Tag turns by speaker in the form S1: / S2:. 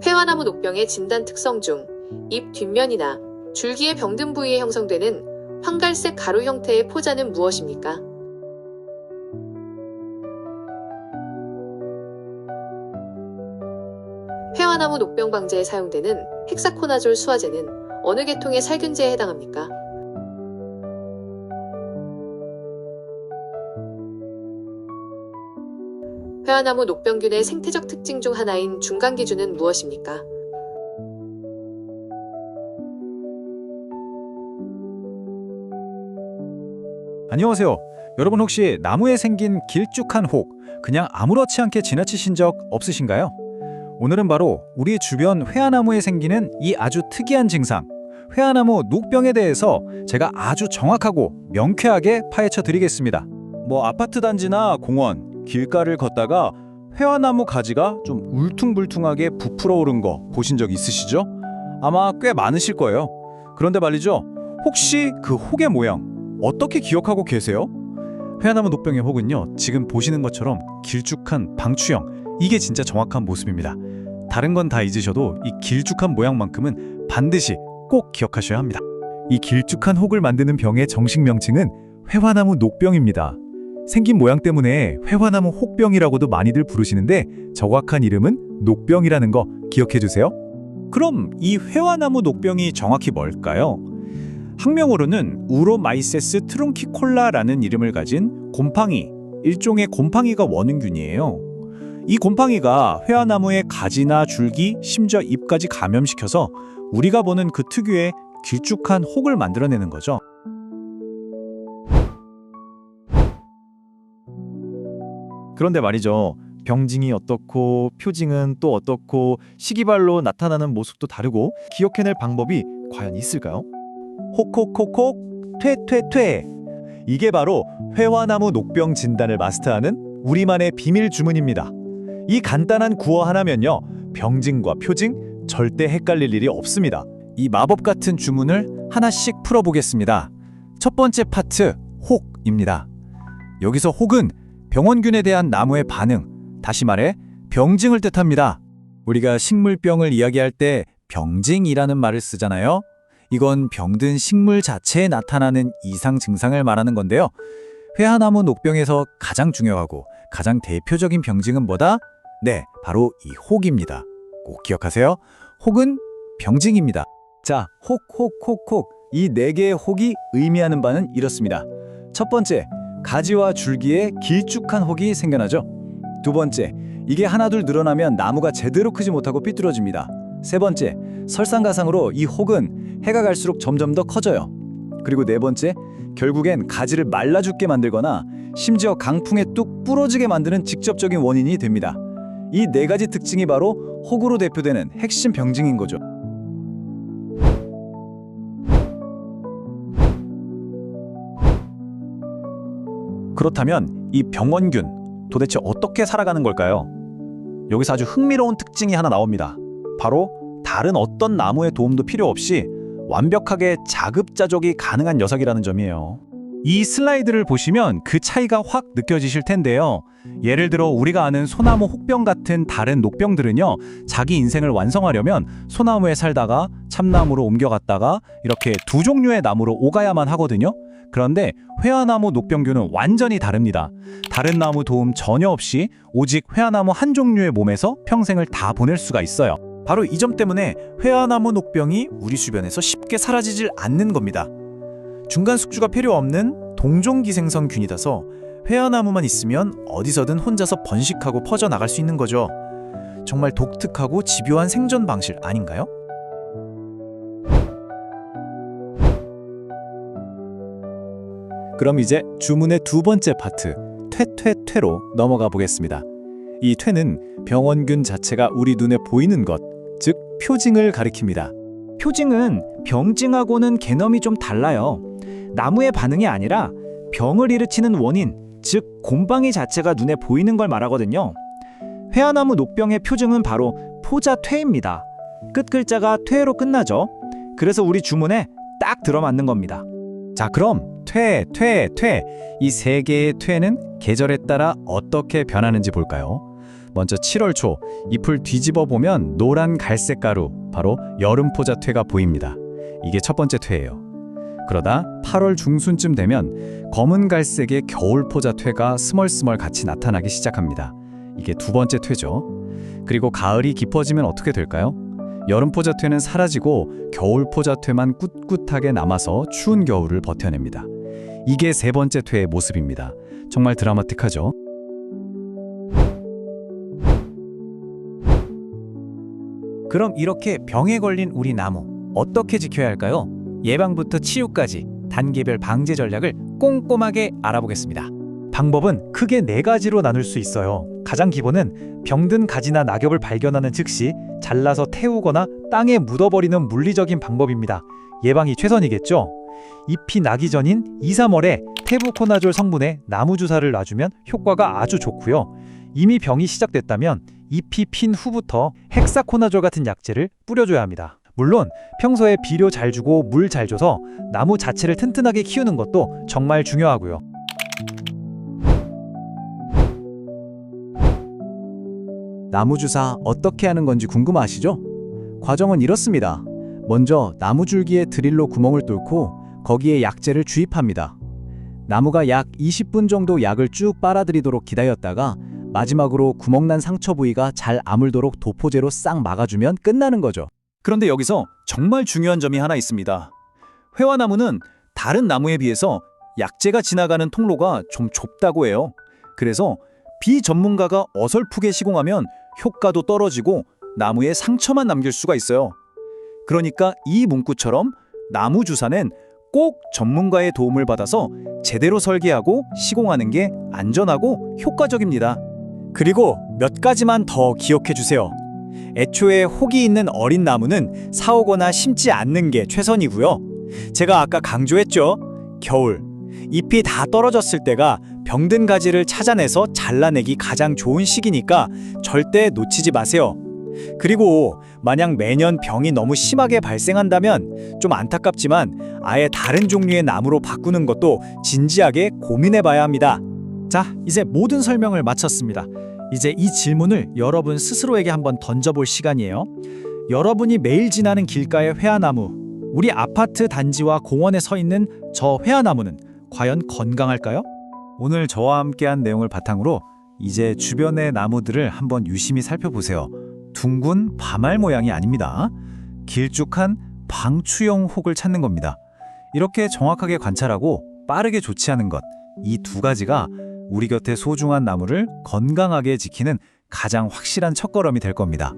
S1: 회화나무 녹병의 진단 특성 중 잎 뒷면이나 줄기의 병든 부위에 형성되는 황갈색 가루 형태의 포자는 무엇입니까? 회화나무 녹병 방제에 사용되는 헥사코나졸 수화제는 어느 계통의 살균제에 해당합니까? 회화나무 녹병균의 생태적 특징 중 하나인 중간 기준은 무엇입니까?
S2: 안녕하세요. 여러분 혹시 나무에 생긴 길쭉한 혹, 그냥 아무렇지 않게 지나치신 적 없으신가요? 오늘은 바로 우리 주변 회화나무에 생기는 이 아주 특이한 증상, 회화나무 녹병에 대해서 제가 아주 정확하고 명쾌하게 파헤쳐 드리겠습니다. 아파트 단지나 공원, 길가를 걷다가 회화나무 가지가 좀 울퉁불퉁하게 부풀어 오른 거 보신 적 있으시죠? 아마 꽤 많으실 거예요. 그런데 말이죠. 혹시 그 혹의 모양 어떻게 기억하고 계세요? 회화나무 녹병의 혹은요, 지금 보시는 것처럼 길쭉한 방추형, 이게 진짜 정확한 모습입니다. 다른 건 다 잊으셔도 이 길쭉한 모양만큼은 반드시 꼭 기억하셔야 합니다. 이 길쭉한 혹을 만드는 병의 정식 명칭은 회화나무 녹병입니다. 생긴 모양 때문에 회화나무 혹병이라고도 많이들 부르시는데 정확한 이름은 녹병이라는 거 기억해 주세요. 그럼 이 회화나무 녹병이 정확히 뭘까요? 학명으로는 우로마이세스 트룬키콜라라는 이름을 가진 곰팡이, 일종의 곰팡이가 원인균이에요. 이 곰팡이가 회화나무의 가지나 줄기, 심지어 잎까지 감염시켜서 우리가 보는 그 특유의 길쭉한 혹을 만들어내는 거죠. 그런데 말이죠. 병징이 어떻고 표징은 또 어떻고 시기발로 나타나는 모습도 다르고 기억해낼 방법이 과연 있을까요? 혹혹혹혹 퇴퇴퇴, 이게 바로 회화나무 녹병 진단을 마스터하는 우리만의 비밀 주문입니다. 이 간단한 구어 하나면요, 병징과 표징 절대 헷갈릴 일이 없습니다. 이 마법 같은 주문을 하나씩 풀어보겠습니다. 첫 번째 파트, 혹입니다. 여기서 혹은 병원균에 대한 나무의 반응, 다시 말해 병징을 뜻합니다. 우리가 식물병을 이야기할 때 병징이라는 말을 쓰잖아요. 이건 병든 식물 자체에 나타나는 이상 증상을 말하는 건데요. 회화나무 녹병에서 가장 중요하고 가장 대표적인 병징은 뭐다? 네, 바로 이 혹입니다. 꼭 기억하세요. 혹은 병징입니다. 자, 혹. 이 네 개의 혹이 의미하는 바는 이렇습니다. 첫 번째, 가지와 줄기에 길쭉한 혹이 생겨나죠. 두 번째, 이게 하나둘 늘어나면 나무가 제대로 크지 못하고 삐뚤어집니다. 세 번째, 설상가상으로 이 혹은 해가 갈수록 점점 더 커져요. 그리고 네 번째, 결국엔 가지를 말라 죽게 만들거나 심지어 강풍에 뚝 부러지게 만드는 직접적인 원인이 됩니다. 이 네 가지 특징이 바로 혹으로 대표되는 핵심 병증인 거죠. 그렇다면 이 병원균 도대체 어떻게 살아가는 걸까요? 여기서 아주 흥미로운 특징이 하나 나옵니다. 바로 다른 어떤 나무의 도움도 필요 없이 완벽하게 자급자족이 가능한 녀석이라는 점이에요. 이 슬라이드를 보시면 그 차이가 확 느껴지실 텐데요. 예를 들어 우리가 아는 소나무 혹병 같은 다른 녹병들은요, 자기 인생을 완성하려면 소나무에 살다가 참나무로 옮겨갔다가 이렇게 두 종류의 나무로 오가야만 하거든요. 그런데 회화나무 녹병균은 완전히 다릅니다. 다른 나무 도움 전혀 없이 오직 회화나무 한 종류의 몸에서 평생을 다 보낼 수가 있어요. 바로 이 점 때문에 회화나무 녹병이 우리 주변에서 쉽게 사라지질 않는 겁니다. 중간 숙주가 필요 없는 동종기생성 균이라서 회화나무만 있으면 어디서든 혼자서 번식하고 퍼져나갈 수 있는 거죠. 정말 독특하고 집요한 생존 방식 아닌가요? 그럼 이제 주문의 두 번째 파트, 퇴퇴퇴로 넘어가 보겠습니다. 이 퇴는 병원균 자체가 우리 눈에 보이는 것, 즉 표징을 가리킵니다. 표징은 병징하고는 개념이 좀 달라요. 나무의 반응이 아니라 병을 일으키는 원인, 즉 곰팡이 자체가 눈에 보이는 걸 말하거든요. 회화나무 녹병의 표징은 바로 포자퇴입니다. 끝 글자가 퇴로 끝나죠. 그래서 우리 주문에 딱 들어맞는 겁니다. 자, 그럼 퇴, 이 세 개의 퇴는 계절에 따라 어떻게 변하는지 볼까요?
S3: 먼저 7월 초 잎을 뒤집어 보면 노란 갈색 가루, 바로 여름포자퇴가 보입니다. 이게 첫 번째 퇴예요. 그러다 8월 중순쯤 되면 검은 갈색의 겨울포자퇴가 스멀스멀 같이 나타나기 시작합니다. 이게 두 번째 퇴죠. 그리고 가을이 깊어지면 어떻게 될까요? 여름포자퇴는 사라지고 겨울포자퇴만 꿋꿋하게 남아서 추운 겨울을 버텨냅니다. 이게 세 번째 퇴의 모습입니다. 정말 드라마틱하죠?
S4: 그럼 이렇게 병에 걸린 우리 나무 어떻게 지켜야 할까요? 예방부터 치유까지 단계별 방제 전략을 꼼꼼하게 알아보겠습니다.
S2: 방법은 크게 4가지로 나눌 수 있어요. 가장 기본은 병든 가지나 낙엽을 발견하는 즉시 잘라서 태우거나 땅에 묻어버리는 물리적인 방법입니다. 예방이 최선이겠죠? 잎이 나기 전인 2, 3월에 테부코나졸 성분의 나무 주사를 놔주면 효과가 아주 좋고요. 이미 병이 시작됐다면 잎이 핀 후부터 헥사코나졸 같은 약재를 뿌려줘야 합니다. 물론 평소에 비료 잘 주고 물 잘 줘서 나무 자체를 튼튼하게 키우는 것도 정말 중요하고요.
S3: 나무 주사 어떻게 하는 건지 궁금하시죠? 과정은 이렇습니다. 먼저 나무 줄기에 드릴로 구멍을 뚫고 거기에 약재를 주입합니다. 나무가 약 20분 정도 약을 쭉 빨아들이도록 기다렸다가 마지막으로 구멍난 상처 부위가 잘 아물도록 도포제로 싹 막아주면 끝나는 거죠.
S2: 그런데 여기서 정말 중요한 점이 하나 있습니다. 회화나무는 다른 나무에 비해서 약재가 지나가는 통로가 좀 좁다고 해요. 그래서 비전문가가 어설프게 시공하면 효과도 떨어지고 나무에 상처만 남길 수가 있어요. 그러니까 이 문구처럼 나무 주사는 꼭 전문가의 도움을 받아서 제대로 설계하고 시공하는 게 안전하고 효과적입니다.
S4: 그리고 몇 가지만 더 기억해 주세요. 애초에 혹이 있는 어린 나무는 사오거나 심지 않는 게 최선이고요. 제가 아까 강조했죠. 겨울, 잎이 다 떨어졌을 때가 병든 가지를 찾아내서 잘라내기 가장 좋은 시기니까 절대 놓치지 마세요. 그리고 만약 매년 병이 너무 심하게 발생한다면 좀 안타깝지만 아예 다른 종류의 나무로 바꾸는 것도 진지하게 고민해 봐야 합니다.
S2: 자, 이제 모든 설명을 마쳤습니다. 이제 이 질문을 여러분 스스로에게 한번 던져볼 시간이에요. 여러분이 매일 지나는 길가의 회화나무, 우리 아파트 단지와 공원에 서 있는 저 회화나무는 과연 건강할까요?
S3: 오늘 저와 함께한 내용을 바탕으로 이제 주변의 나무들을 한번 유심히 살펴보세요. 둥근 밤알 모양이 아닙니다. 길쭉한 방추형 혹을 찾는 겁니다. 이렇게 정확하게 관찰하고 빠르게 조치하는 것, 이 두 가지가 우리 곁에 소중한 나무를 건강하게 지키는 가장 확실한 첫걸음이 될 겁니다.